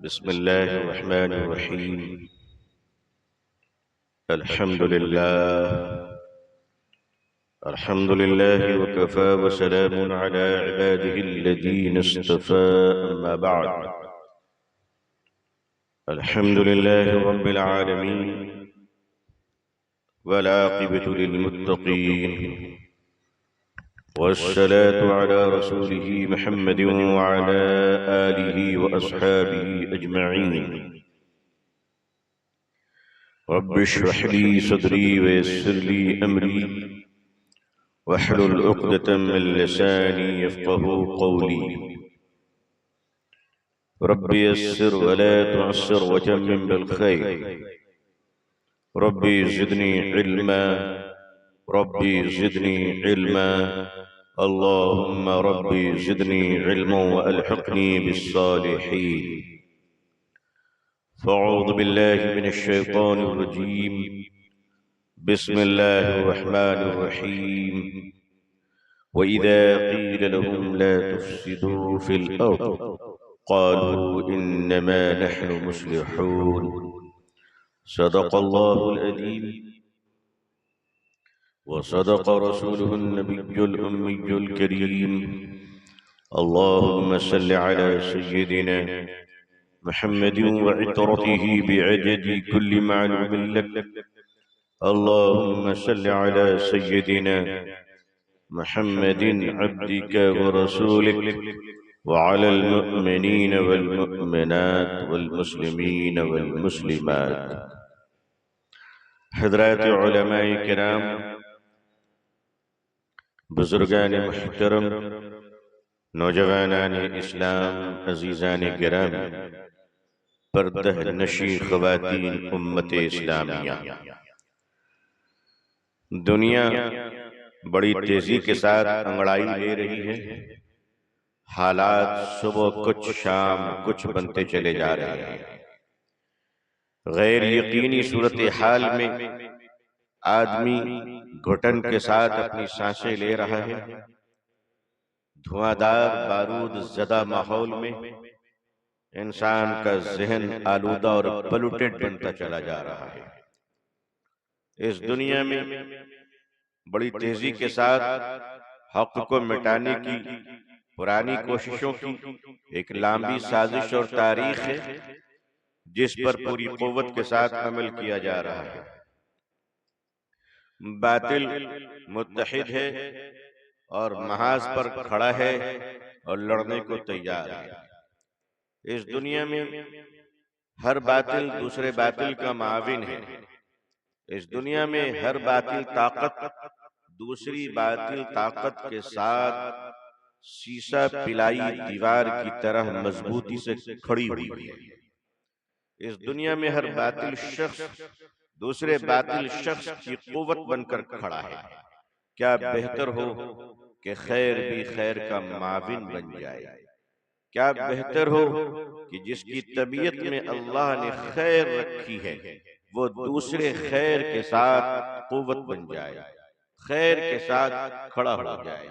بسم الله الرحمن الرحيم. الحمد لله وكفى وسلام على عباده الذين اصطفى. أما بعد، الحمد لله رب العالمين والعاقبة للمتقين، والصلاة على رسوله محمد وعلى آله وأصحابه أجمعين. رب اشرح لي صدري ويسر لي أمري واحلل عقدة من لساني يفقه قولي. رب يسر ولا تعسر وتمم بالخير. ربي زدني علما، ربي زدني علما، اللهم ربي زدني علما وألحقني بالصالحين. فأعوذ بالله من الشيطان الرجيم. بسم الله الرحمن الرحيم. وإذا قيل لهم لا تفسدوا في الأرض قالوا إنما نحن مصلحون. صدق الله العظيم وصدق رسوله النبي الأمي الكريم. اللهم صل على سيدنا محمد وعطرته بعدد كل معلوم لك. اللهم صل على سيدنا محمد عبدك ورسولك وعلى المؤمنين والمؤمنات والمسلمين والمسلمات. حضرات علماء کرام، بزرگان محترم، نوجوانان اسلام، عزیزان گرامی، پردہ نشی خواتین امت اسلامیہ، دنیا بڑی تیزی کے ساتھ انگڑائی لے رہی ہے. حالات صبح کچھ شام کچھ بنتے چلے جا رہے ہیں. غیر یقینی صورتحال میں آدمی گھٹن کے ساتھ اپنی سانسیں لے رہا ہے. دھواں بارود زدہ ماحول میں انسان کا ذہن آلودہ اور پلوٹیڈ بنتا چلا جا رہا ہے. اس دنیا میں بڑی تیزی کے ساتھ حق کو مٹانے کی پرانی کوششوں کی ایک لمبی سازش اور تاریخ ہے جس پر پوری قوت کے ساتھ عمل کیا جا رہا ہے. باطل متحد ہے اور محاذ پر کھڑا ہے اور لڑنے کو تیار ہے. اس دنیا میں ہر باطل دوسرے باطل کا معاون ہے. اس دنیا میں ہر باطل طاقت دوسری باطل طاقت کے ساتھ سیسا پلائی دیوار کی طرح مضبوطی سے کھڑی ہوئی ہے. اس دنیا میں ہر باطل شخص دوسرے باطل شخص کی قوت بن کر کھڑا ہے. کیا بہتر ہو کہ خیر بھی خیر کا معاون بن جائے. کیا بہتر ہو کہ جس کی طبیعت میں اللہ نے خیر رکھی ہے وہ دوسرے خیر کے ساتھ قوت بن جائے، خیر کے ساتھ کھڑا ہو جائے،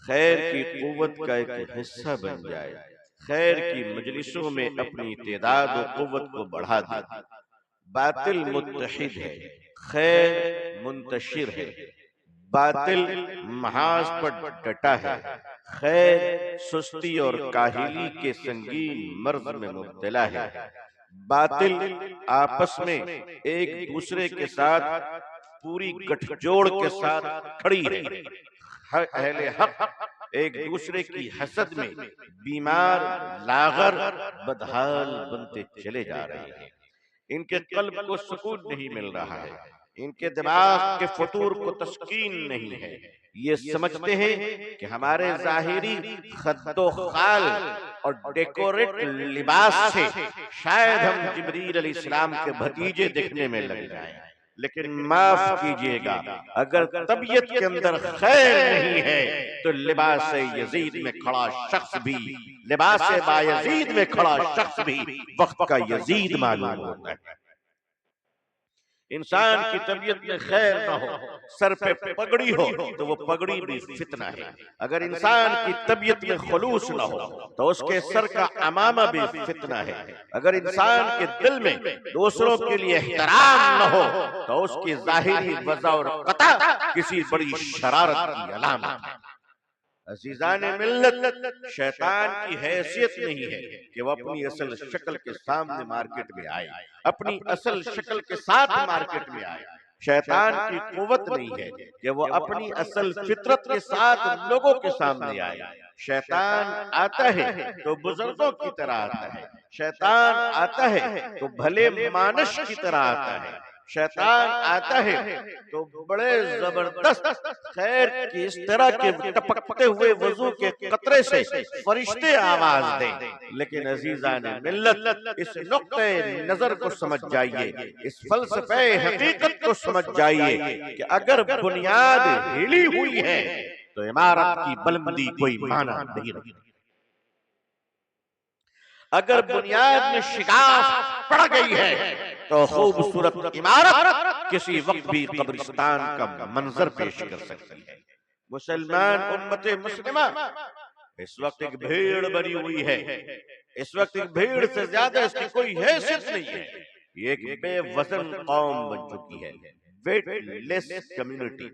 خیر کی قوت کا ایک حصہ بن جائے، خیر کی مجلسوں میں اپنی تعداد و قوت کو بڑھا دے. باطل متحد ہے، خیر منتشر ہے. باطل محاذ پر ڈٹا ہے، خیر سستی اور کاہلی کے سنگین مرض میں مبتلا ہے. باطل آپس میں ایک دوسرے کے ساتھ پوری گٹھ جوڑ کے ساتھ کھڑی ہے. اہل حق ایک دوسرے کی حسد میں بیمار لاغر بدحال بنتے چلے جا رہے ہیں. ان کے قلب کو سکون نہیں مل رہا ہے، ان کے دماغ کے فطور کو تسکین نہیں ہے. یہ سمجھتے ہیں کہ ہمارے ظاہری خد و خال اور ڈیکوریٹ لباس سے شاید ہم جبریل علیہ السلام کے بھتیجے دیکھنے میں لگ جائیں. لیکن معاف کیجئے گا، اگر طبیعت کے اندر خیر نہیں ہے تو لباس یزید میں کھڑا شخص بھی، لباس بایزید میں کھڑا شخص بھی وقت کا یزید معلوم ہوتا ہے. انسان کی طبیعت میں خیر نہ ہو، سر پہ پگڑی ہو تو وہ پگڑی بھی فتنہ ہے، اگر انسان کی طبیعت میں خلوص نہ ہو تو اس کے سر کا عمامہ بھی فتنہ ہے، اگر انسان کے دل میں دوسروں کے لیے احترام نہ ہو تو اس کی ظاہری وضع اور قطع کسی بڑی شرارت کی علامت ہے۔ عزیزان ملت، شیطان کی حیثیت نہیں ہے کہ وہ اپنی اصل شکل کے سامنے مارکیٹ میں آئے، اپنی اصل شکل کے ساتھ مارکیٹ میں آئے۔ شیطان کی قوت نہیں ہے کہ وہ اپنی اصل فطرت کے ساتھ لوگوں کے سامنے آئے۔ شیطان آتا ہے تو بزرگوں کی طرح آتا ہے، شیطان آتا ہے تو بھلے مانش کی طرح آتا ہے، شیطان آتا ہے تو بڑے زبردست خیر کی اس طرح کے ٹپکتے ہوئے وضو کے قطرے سے فرشتے آواز دیں۔ لیکن عزیزان ملت، اس نقطۂ نظر کو سمجھ جائیے، اس فلسفہ حقیقت کو سمجھ جائیے کہ اگر بنیاد ہلی ہوئی ہے تو عمارت کی بلندی کوئی معنی نہیں رکھتی، اگر بنیاد میں شگاف پڑ گئی ہے تو خوبصورت عمارت کسی وقت بھی قبرستان کا منظر پیش کر سکتی ہے۔ مسلمان امت مسلمہ اس وقت ایک بھیڑ بنی ہوئی ہے، اس وقت ایک بھیڑ سے زیادہ اس کی کوئی حیثیت نہیں ہے، یہ ایک بے وزن قوم بن چکی ہے، ویٹ لیس کمیونٹی۔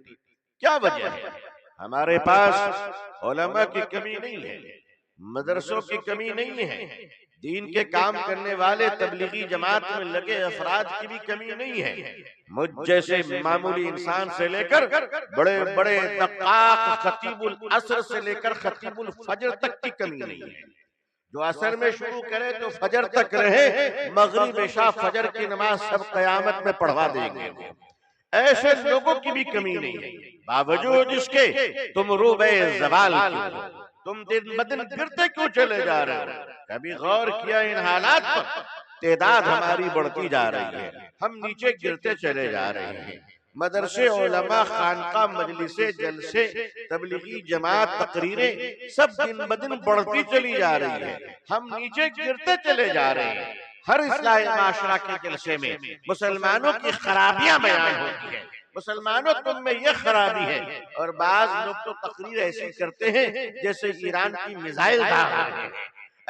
کیا وجہ ہے؟ ہمارے پاس علماء کی کمی نہیں ہے، مدرسوں کی کمی نہیں ہے، دین کے کام کرنے والے تبلیغی جماعت میں لگے افراد کی بھی کمی نہیں ہے، مجھ جیسے معمولی انسان سے لے کر بڑے بڑے دقاق خطیب العصر سے لے کر خطیب الفجر تک کی کمی نہیں ہے، جو عصر میں شروع کرے تو فجر تک رہے، مغرب عشاء فجر کی نماز سب قیامت میں پڑھوا دیں گے، ایسے لوگوں کی بھی کمی نہیں ہے، باوجود اس کے تم روبے زوال کیوں ہو، تم دن بدن گرتے کیوں چلے جا رہے ہو؟ کبھی غور کیا ان حالات پر؟ تعداد ہماری بڑھتی جا رہی ہے، ہم نیچے گرتے چلے جا رہے ہیں، مدرسے، علماء، خانقاہ، مجلسیں، جلسے، تبلیغی جماعت، تقریریں سب دن بدن بڑھتی چلی جا رہی ہے، ہم نیچے گرتے چلے جا رہے ہیں۔ ہر اصلاح معاشرہ کے جلسے میں مسلمانوں کی خرابیاں بیان ہوتی ہیں، مسلمانوں تم میں یہ خرابی ہے، اور بعض لوگ تو تقریر ایسی کرتے ہیں جیسے ایران کی میزائل داغ رہے ہیں،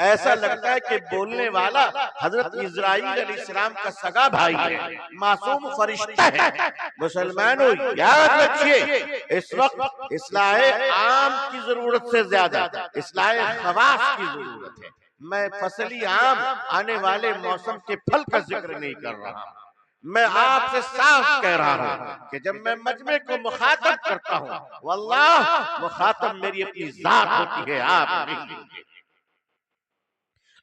ایسا لگتا ہے کہ بولنے والا حضرت اسرائیل علیہ السلام کا سگا بھائی ہے، معصوم فرشتہ ہے۔ مسلمانوں یاد رکھیے، اس وقت اصلاح عام کی ضرورت سے زیادہ اصلاح خواص کی ضرورت ہے۔ میں فصلی عام آنے والے موسم کے پھل کا ذکر نہیں کر رہا، میں آپ سے صاف کہہ رہا ہوں کہ جب میں مجمع کو مخاطب کرتا ہوں، واللہ مخاطب میری اپنی ذات ہوتی ہے، آپ نہیں۔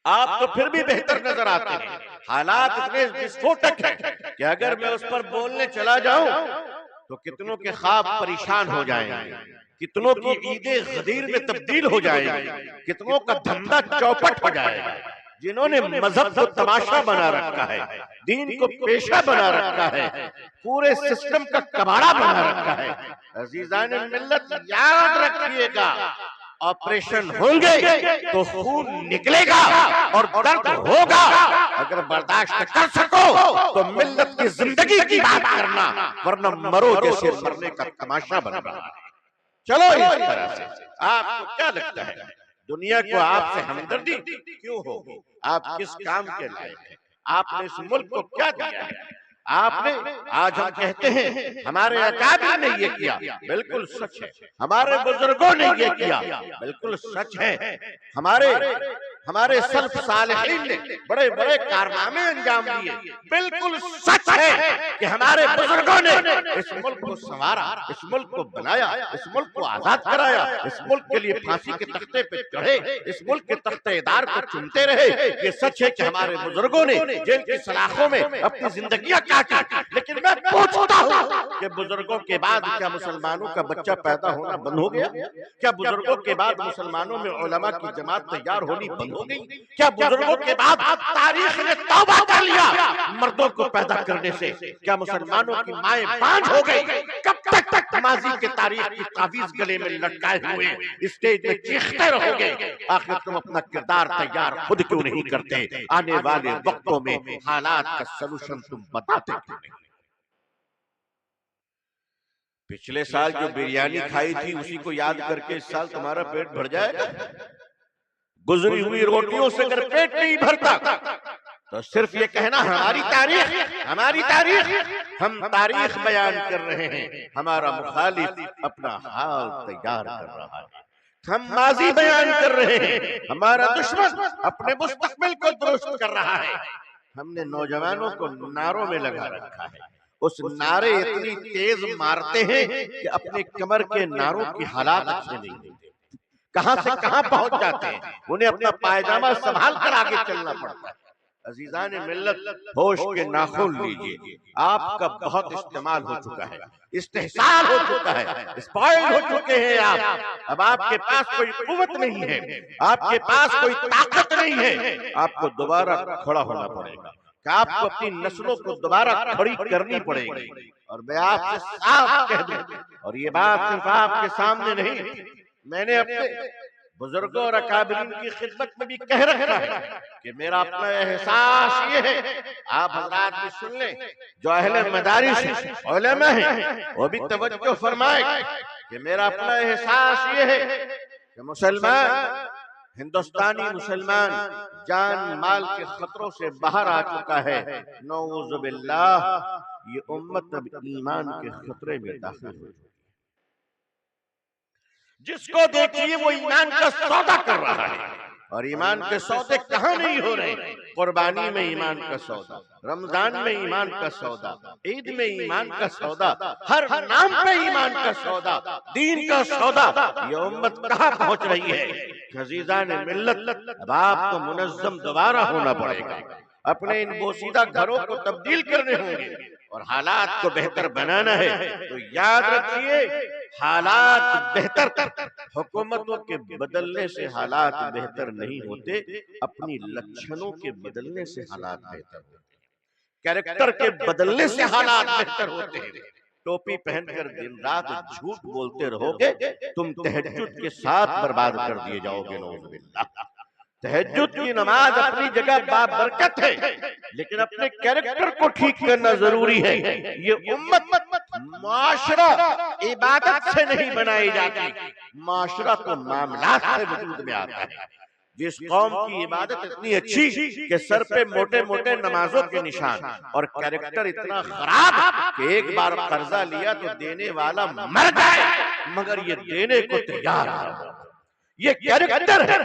آپ تو پھر بھی بہتر نظر آتے ہیں، حالات اتنے وسفوٹک ہیں کہ اگر میں اس پر بولنے چلا جاؤں تو کتنوں کے خواب پریشان ہو جائیں گے، کتنوں کی عیدیں غدیر میں تبدیل ہو جائیں گی، کتنوں کا دھندا چوپٹ ہو جائے گا، جنہوں نے مذہب کو تماشا بنا رکھا ہے، دین کو پیشہ بنا رکھا ہے، پورے سسٹم کا کباڑا بنا رکھا ہے۔ عزیزان ملت یاد رکھیے گا، آپریشن ہوں گے تو خون نکلے گا اور درد ہوگا، اگر برداشت کر سکو تو ملت کی زندگی کی بات کرنا، ورنہ مرو جیسے مرنے کا تماشا بن رہا ہے۔ چلو اس طرح سے آپ کو کیا لگتا ہے دنیا کو آپ سے ہمدردی کیوں ہوگی؟ آپ کس کام کے لائق ہیں؟ آپ نے اس ملک کو کیا دیا ہے؟ آپ نے، آج ہم کہتے ہیں ہمارے اکابر نے یہ کیا، بالکل سچ ہے، ہمارے بزرگوں نے یہ کیا، بالکل سچ ہے، ہمارے سلف صالحین نے بڑے بڑے کارنامے انجام دیے، بالکل سچ ہے کہ ہمارے بزرگوں نے اس ملک کو سنوارا، اس ملک کو بنایا، اس ملک کو آزاد کرایا، اس ملک کے لیے پھانسی کے تختے پہ چڑھے، اس ملک کے تختہ دار کو چنتے رہے۔ یہ سچ ہے کہ ہمارے بزرگوں نے جیل کی سلاخوں میں اپنی زندگیاں کاٹی، لیکن میں پوچھتا ہوں کہ بزرگوں کے بعد کیا مسلمانوں کا بچہ پیدا ہونا بند ہو گیا؟ کیا بزرگوں کے بعد مسلمانوں میں علماء کی جماعت تیار ہونی بند ہو گئی؟ کیا بزرگوں کے بعد تاریخ نے توبہ کر لیا مردوں کو پیدا کرنے سے؟ کیا مسلمانوں کی مائیں بانجھ ہو گئی؟ کب تک ماضی کے تاریخ کی تعویذ گلے میں لٹکائے ہوئے اسٹیج میں چیختے رہو گے؟ آخر تم اپنا کردار تیار خود کیوں نہیں کرتے؟ آنے والے وقتوں میں حالات کا سلوشن تم بتاتے کیوں نہیں؟ پچھلے سال جو بریانی کھائی تھی اسی کو یاد کر کے اس سال تمہارا پیٹ بھر جائے گا؟ گزری ہوئی روٹیوں سے اگر پیٹ نہیں بھرتا تو صرف یہ کہنا ہماری تاریخ، ہم تاریخ بیان کر رہے ہیں، ہمارا مخالف اپنا حال تیار کر رہا ہے، ہم ماضی بیان کر رہے ہیں، ہمارا دشمن اپنے مستقبل کو درست کر رہا ہے۔ ہم نے نوجوانوں کو نعروں میں لگا رکھا ہے، اس نعرے اتنی تیز مارتے ہیں کہ اپنے کمر کے نعروں کی حالات اچھے نہیں ہوتے، کہاں سے کہاں پہنچ جاتے ہیں، انہیں اپنا پائجامہ سنبھال کر آگے چلنا پڑتا ہے۔ عزیزان ملت، ہوش کے ناخن لیجئے، آپ کا بہت استعمال ہو چکا ہے، استحصال ہو چکا ہے، اسپائل ہو چکے ہیں آپ، اب آپ کے پاس کوئی قوت نہیں ہے، آپ کے پاس کوئی طاقت نہیں ہے، آپ کو دوبارہ کھڑا ہونا پڑے گا، کہ آپ کو اپنی نسلوں کو دوبارہ کھڑی کرنی پڑے گی۔ اور میں آپ سے صاف کہہ دوں، اور یہ بات صرف آپ کے سامنے نہیں، میں نے اپنے بزرگوں اور اکابرین کی خدمت میں بھی کہہ رکھا ہے کہ میرا اپنا احساس یہ ہے، آپ حضرات بھی سن لیں، جو اہل مدارس ہیں، علماء ہیں، وہ بھی توجہ فرمائیں کہ میرا اپنا احساس یہ ہے کہ مسلمان، ہندوستانی مسلمان جان مال کے خطروں سے باہر آ چکا ہے، نعوذ باللہ یہ امت اب ایمان کے خطرے میں داخل ہو چکی ہے۔ جس کو دیکھیے وہ ایمان کا سودا کر رہا ہے، اور ایمان کے سودے کہاں نہیں ہو رہے؟ قربانی میں ایمان کا سودا، رمضان میں ایمان کا سودا، عید میں ایمان کا سودا، ہر نام پہ ایمان کا سودا، دین کا سودا۔ یہ امت کہاں پہنچ رہی ہے؟ عزیزان ملت، اب آپ کو منظم دوبارہ ہونا پڑے گا، اپنے ان بوسیدہ گھروں کو تبدیل کرنے ہوں گے، اور حالات کو بہتر بنانا ہے۔ تو یاد رکھیے، حالات بہتر، حکومتوں کے بدلنے سے حالات بہتر نہیں ہوتے، اپنی لچھنوں کے بدلنے سے حالات بہتر ہوتے ہیں، کیریکٹر کے بدلنے سے حالات بہتر ہوتے ہیں۔ ٹوپی پہن کر دن رات جھوٹ بولتے رہو گے، تم تہجد کے ساتھ برباد کر دیے جاؤ گے، نعوذ باللہ۔ تہجد کی نماز اپنی جگہ بابرکت ہے، لیکن اپنے کیریکٹر کو ٹھیک کرنا ضروری ہے۔ یہ امت معاشرہ عبادت سے نہیں بنائی جاتی، معاشرہ تو معاملات سے وجود میں آتا ہے۔ جس قوم کی عبادت اتنی اچھی کہ سر پہ موٹے موٹے نمازوں کے نشان، اور کیریکٹر اتنا خراب کہ ایک بار قرضہ لیا تو دینے والا مر جائے مگر یہ دینے کو تیار نہ ہو، یہ کیریکٹر ہے،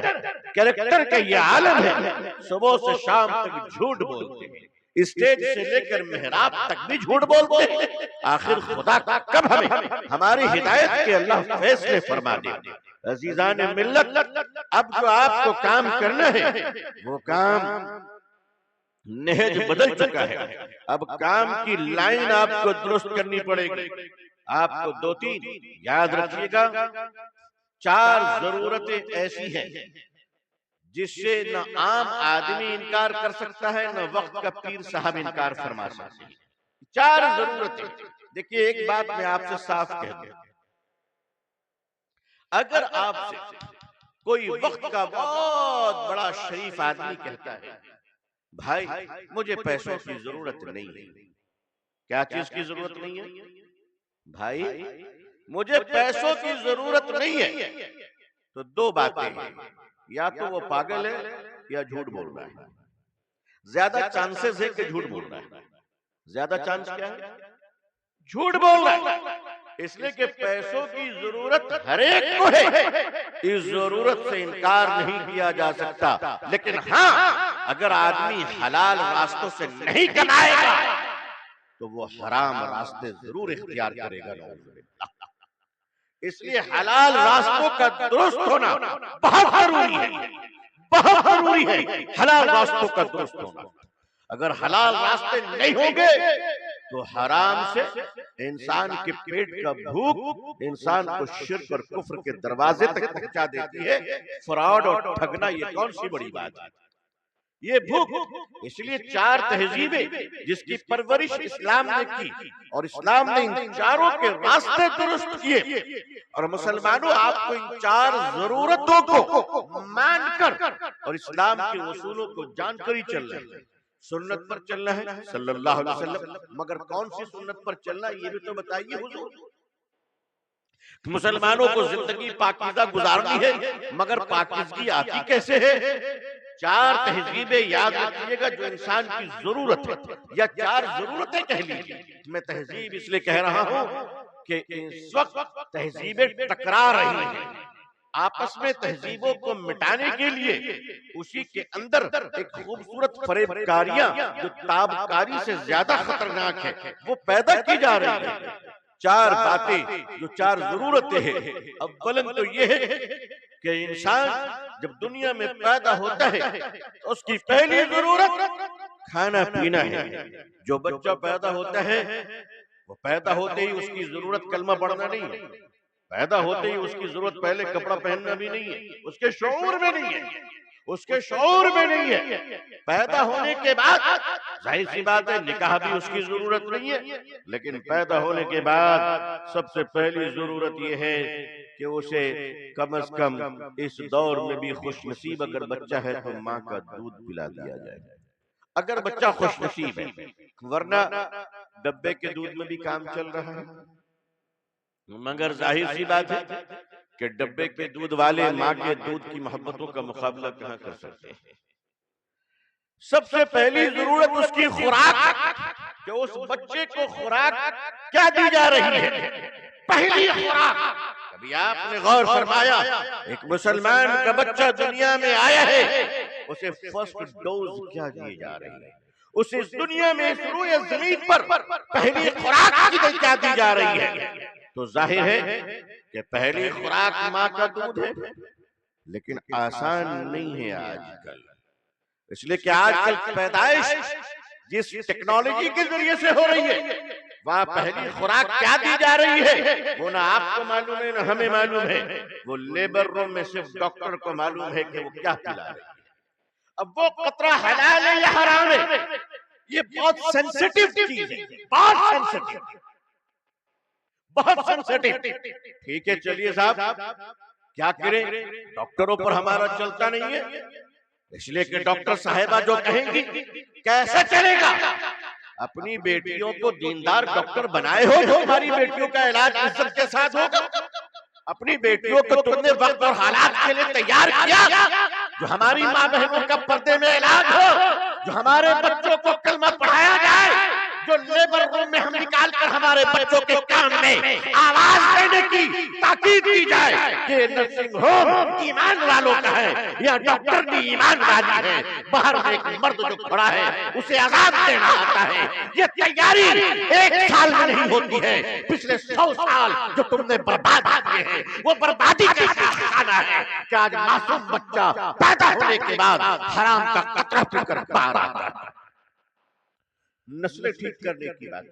کیریکٹر کا یہ عالم ہے۔ صبح سے شام تک جھوٹ بولتے ہیں، اسٹیج سے لے کر محراب تک بھی جھوٹ بولتے ہیں، آخر خدا کب ہماری ہدایت کے اللہ فیصلے فرما دے۔ عزیزان ملت، اب جو آپ کو کام کرنا ہے وہ کام نہج بدل چکا ہے، اب کام کی لائن آپ کو درست کرنی پڑے گی۔ آپ کو دو تین یاد رکھیے گا، 4 ضرورتیں ایسی ہیں جس سے نہ عام آدمی انکار کر سکتا ہے، نہ وقت کا پیر صاحب انکار فرما سکتا ہے۔ 4 ضرورتیں۔ دیکھیے ایک بات میں آپ سے صاف کہہ دوں، اگر آپ سے کوئی وقت کا بہت بڑا شریف آدمی کہتا ہے بھائی مجھے پیسوں کی ضرورت نہیں ہے، کیا چیز کی ضرورت نہیں ہے؟ بھائی مجھے پیسوں کی ضرورت نہیں ہے، تو 2 باتیں ہیں، یا تو وہ پاگل ہے یا جھوٹ بول رہا ہے۔ زیادہ چانسز ہے کہ جھوٹ بول رہا ہے، زیادہ چانس کیا ہے؟ جھوٹ بول رہا ہے۔ اس لیے کہ پیسوں کی ضرورت ہر ایک کو ہے، اس ضرورت سے انکار نہیں کیا جا سکتا، لیکن ہاں اگر آدمی حلال راستوں سے نہیں کمائے گا تو وہ حرام راستے ضرور اختیار کرے گا۔ اس لیے حلال راستوں کا درست ہونا بہت ضروری ہے، بہت ضروری ہے حلال راستوں کا درست ہونا۔ اگر حلال راستے نہیں ہوں گے تو حرام سے انسان کے پیٹ کا بھوک انسان کو شرک اور کفر کے دروازے تک پہنچا دیتی ہے۔ فراڈ اور ٹھگنا یہ کون سی بڑی بات ہے؟ یہ بھوک۔ اس لیے 4 تہذیبیں جس کی پرورش اسلام نے کی، اور اسلام نے ان 4 کے راستے درست کیے، اور مسلمانوں آپ کو ان 4 ضرورتوں کو مان کر اور اسلام کے اصولوں کو جان کر ہی چلنا ہے۔ سنت پر چلنا ہے صلی اللہ علیہ وسلم، مگر کون سی سنت پر چلنا یہ بھی تو بتائیے حضور۔ مسلمانوں کو زندگی پاکیزہ گزارنی ہے، مگر پاکیزگی آتی کیسے ہے؟ چار تہذیبیں یاد رکھیے گا جو انسان کی ضرورت ہے، یا چار ضرورتیں کہہ لیجیے۔ میں تہذیب اس لیے کہہ رہا ہوں کہ اس وقت تہذیبیں ٹکرا رہی ہیں، آپس میں تہذیبوں کو مٹانے کے لیے اسی کے اندر ایک خوبصورت فریب کاریاں جو تابکاری سے زیادہ خطرناک ہے وہ پیدا کی جا رہی ہیں۔ چار باتیں جو چار ضرورتیں ہیں، اولاً تو یہ ہے کہ انسان جب دنیا میں پیدا ہوتا ہے تو اس کی پہلی ضرورت کھانا پینا ہے۔ جو بچہ پیدا ہوتا ہے وہ پیدا ہوتے ہی اس کی ضرورت کلمہ پڑھنا نہیں ہے، پیدا ہوتے ہی اس کی ضرورت پہلے کپڑا پہننا بھی نہیں ہے، اس کے شعور میں نہیں ہے، اس کے شعور میں نہیں ہے۔ پیدا ہونے کے بعد ظاہر سی بات ہے نکاح بھی اس کی ضرورت نہیں ہے، لیکن پیدا ہونے کے بعد سب سے پہلی ضرورت یہ ہے کہ اسے کم از کم اس دور میں بھی خوش نصیب اگر بچہ ہے تو ماں کا دودھ پلا دیا جائے، اگر بچہ خوش نصیب ہے، ورنہ ڈبے کے دودھ میں بھی کام چل رہا ہے۔ مگر ظاہر سی بات ہے کہ ڈبے کے دودھ والے ماں کے دودھ کی محبتوں کا مقابلہ کہاں کر سکتے ہیں۔ سب سے پہلی ضرورت اس کی خوراک، کہ اس بچے کو خوراک کیا دی جا رہی ہے۔ پہلی خوراک، کبھی آپ نے غور فرمایا ایک مسلمان کا بچہ دنیا میں آیا ہے اسے فرسٹ ڈوز کیا دی جا رہی ہے، اسے اس دنیا میں اس روئے زمین پر پہلی خوراک کیا دی جا رہی ہے۔ تو ظاہر ہے کہ پہلی خوراک ماں کا دودھ ہے، لیکن آسان نہیں ہے آج کل، اس لیے کہ آج کل پیدائش جس ٹیکنالوجی کے ذریعے سے ہو رہی ہے وہاں پہلی خوراک کیا دی جا رہی ہے وہ نہ آپ کو معلوم ہے نہ ہمیں معلوم ہے، وہ لیبر روم میں صرف ڈاکٹر کو معلوم ہے کہ وہ کیا کھلا رہی ہے۔ اب وہ قطرہ حلال ہے یا حرام ہے، یہ بہت سینسٹیو چیز ہے، بہت سینسٹیو، بہت سینسٹیو۔ ٹھیک ہے چلیے صاحب کیا کریں، ڈاکٹروں پر ہمارا چلتا نہیں ہے، اس لیے کہ ڈاکٹر صاحبہ جو کہیں گی کیسے چلے گا۔ اپنی بیٹیوں کو دیندار ڈاکٹر بنائے ہو جو ہماری بیٹیوں کا علاج عزت کے ساتھ ہوگا، اپنی بیٹیوں کو تم نے وقت اور حالات کے لیے تیار کیا جو ہماری ماں بہنوں کا پردے میں علاج ہو، جو ہمارے بچوں کو کلمہ پڑھایا جائے، جو لیبر روم میں ہم نکال کر ہمارے بچوں کے کام میں آواز دینے کی تاکید کی جائے کہ نرسنگ ہوم ایمان والوں کا ہے یا ڈاکٹر بھی ایمان والی ہے، باہر میں ایک مرد جو کھڑا ہے اسے عذاب دینا آتا ہے۔ یہ تیاری ایک سال میں نہیں ہوتی ہے، پچھلے 100 سال جو تم نے برباد کیے ہیں وہ بربادی کا خزانہ ہے کہ آج معصوم بچہ پیدا ہونے کے بعد حرام کا قطرہ پی کر باہر آتا ہے۔ نسلیں ٹھیک کرنے کی بات،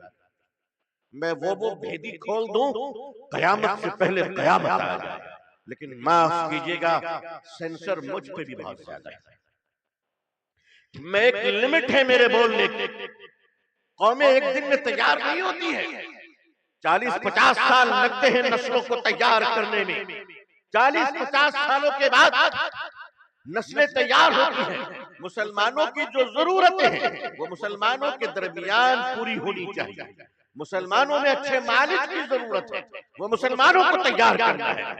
میں وہ بھیدی کھول دوں قیامت سے پہلے قیامت آ جائے، لیکن معاف کیجئے گا سینسر مجھ پہ بھی بہت زیادہ ہے، میں ایک لمٹ ہے میرے بولنے کی۔ قومیں ایک دن میں تیار نہیں ہوتی ہے، 40-50 سال لگتے ہیں نسلوں کو تیار کرنے میں، 40-50 سالوں کے بعد نسلیں تیار ہوتی ہیں۔ مسلمانوں کی جو ضرورتیں ہیں وہ مسلمانوں کے درمیان پوری ہونی چاہیے، مسلمانوں میں اچھے مالک کی ضرورت ہے، وہ مسلمانوں کو تیار کرنا ہے،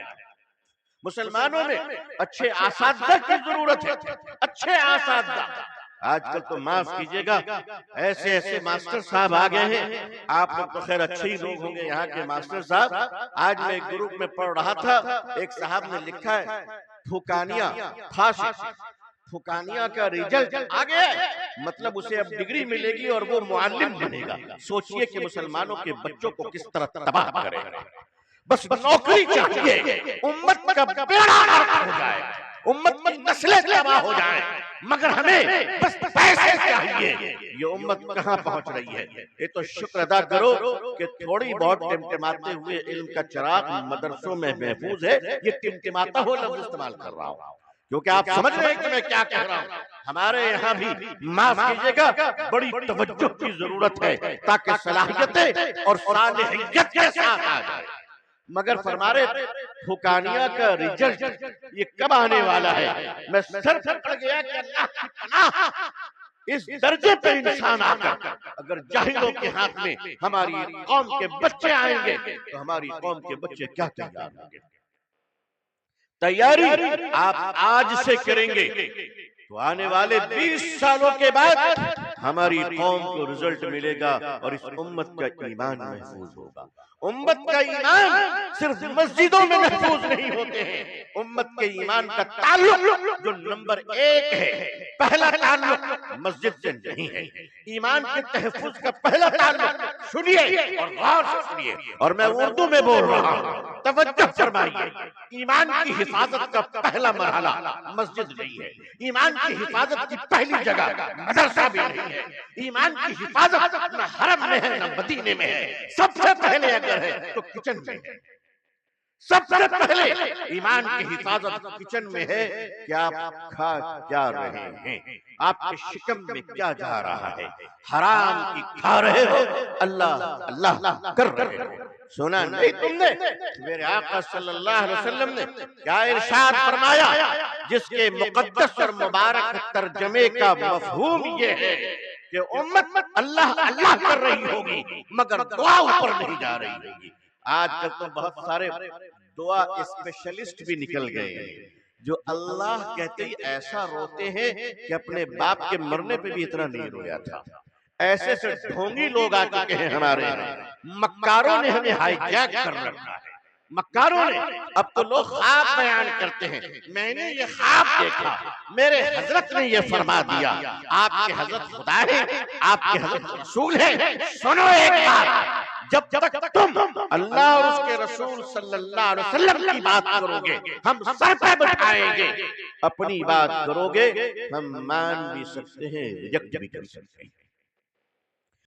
مسلمانوں میں اچھے اساتذہ کی ضرورت ہے، اچھے اساتذہ۔ آج کل تو معاف کیجئے گا ایسے ایسے ماسٹر صاحب آ گئے ہیں، آپ لوگ تو خیر اچھے ہی لوگ ہوں گے یہاں کے ماسٹر صاحب۔ آج میں ایک گروپ میں پڑھ رہا تھا، ایک صاحب نے لکھا ہے پھوکانیاں پھوکانیاں کا ریزلٹ آ گیا ہے، مطلب اسے اب ڈگری ملے گی اور وہ معلم بنے گا۔ سوچئے کہ مسلمانوں کے بچوں کو کس طرح تباہ کرے گا۔ بس نوکری چاہیے، امت کا بیڑا غرق ہو جائے، امت کی نسلیں تباہ ہو جائیں، مگر ہمیں بس پیسے چاہیے۔ یہ امت کہاں پہنچ رہی ہے؟ یہ تو شکر ادا کرو کہ تھوڑی بہت ٹمٹماتے ہوئے علم کا چراغ مدرسوں میں محفوظ ہے۔ یہ ٹمٹماتا ہو لفظ استعمال کر رہا ہوں کیونکہ آپ سمجھ رہے ہیں کہ میں کیا کہہ رہا ہوں۔ ہمارے یہاں بھی معاف کیجئے گا بڑی توجہ کی ضرورت ہے تاکہ صلاحیتیں اور صالحیت کے ساتھ آ جائے، مگر فرمارے پھوکانیاں کا ریزلٹ یہ کب آنے والا ہے؟ میں سر پکڑ گیا کہ اللہ کی پناہ اس درجے پہ انسان آ کر اگر جاہلوں کے ہاتھ میں ہماری قوم کے بچے آئیں گے تو ہماری قوم کے بچے کیا تیار ہوں گے؟ تیاری آپ آج سے کریں گے تو آنے والے 20 سالوں کے بعد ہماری قوم کو رزلٹ ملے گا اور اس امت کا ایمان محفوظ ہوگا۔ امت کا ایمان صرف مسجدوں میں محفوظ نہیں ہوتے ہیں، امت کے ایمان کا تعلق جو نمبر 1 ہے، پہلا تعلق مسجد سے نہیں ہے۔ ایمان کے تحفظ کا پہلا تعلق سنیے اور غور سے سنیے، اور میں اردو میں بول رہا ہوں، توجہ فرمائیے۔ ایمان کی حفاظت کا پہلا مرحلہ مسجد نہیں ہے، ایمان کی حفاظت کی پہلی جگہ مدرسہ بھی نہیں ہے، ایمان کی حفاظت نہ حرم میں ہے نہ مدینے میں ہے، سب سے پہلے اگر ہے تو کچن میں ہے۔ سب سے پہلے ایمان کی حفاظت کچن میں ہے کہ آپ کھا کیا رہے ہیں، آپ کے شکم میں کیا جا رہا ہے، حرام کی کھا رہے ہو، اللہ اللہ کر رہے ہو۔ سنا نہیں تم نے میرے آقا صلی اللہ علیہ وسلم نے کیا ارشاد فرمایا، جس کے مقدس اور مبارک ترجمے کا مفہوم یہ ہے کہ امت اللہ اللہ کر رہی ہوگی مگر دعا اوپر نہیں جا رہی ہوگی۔ آج کل تو بہت سارے دعا اسپیشلسٹ بھی نکل گئے ہیں جو اللہ کہتے ہی ایسا روتے ہیں کہ اپنے باپ کے مرنے پہ بھی اتنا نہیں رویا تھا۔ ایسے سے ڈھونگی لوگ آ چکے ہیں ہمارے یہاں، مکاروں نے ہمیں ہائی جیک کر رکھا ہے، مکاروں نے۔ اب تو لوگ خواب بیان کرتے ہیں، میں نے یہ خواب دیکھا، میرے حضرت نے یہ فرما دیا۔ آپ کے حضرت خدا ہے، آپ کے حضرت رسول ہے۔ سنو ایک بات، جب تک تم اللہ اور اس کے رسول صلی اللہ علیہ وسلم کی بات کرو گے ہم سر پہ بٹھائیں گے، اپنی بات کرو گے ہم مان بھی سکتے ہیں ریجیکٹ بھی کر سکتے ہیں۔